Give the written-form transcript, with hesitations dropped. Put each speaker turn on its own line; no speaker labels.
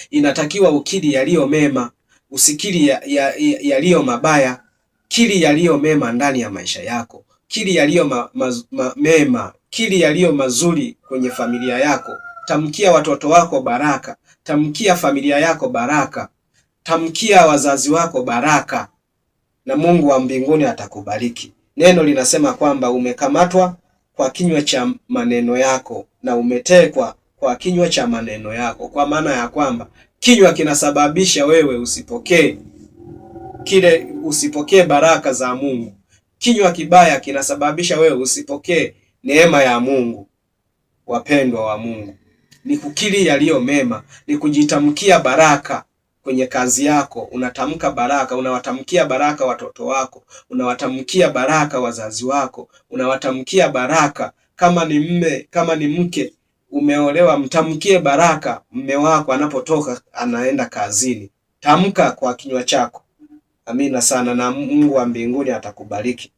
Inatakiwa ukiri yaliyo mema, usikiri yaliyo mabaya. Kiri yaliyo mema ndani ya maisha yako, kiri yaliyo mema, kiri yaliyo mazuri kwenye familia yako. Tamkia watoto wako baraka, tamkia familia yako baraka, tamkia wazazi wako baraka, na Mungu wa mbinguni atakubariki. Neno linasema kwamba umekamatwa kwa kinywa cha maneno yako na umetekwa kwa kinywa cha maneno yako, kwa maana ya kwamba kinywa kinasababisha wewe usipokee baraka za Mungu. Kinywa kibaya kinasababisha wewe usipokee neema ya Mungu. Wapendwa wa Mungu, ni kukiri yaliyo mema, ni kujitamkia baraka kwenye kazi yako. Unatamka baraka, unawatamkia baraka watoto wako, unawatamkia baraka wazazi wako, unawatamkia baraka. Kama ni mme, kama ni mke umeolewa, mtamkie baraka mme wako anapotoka anaenda kazini. Tamka kwa kinywa chako. Amina sana, na Mungu wa mbinguni atakubariki.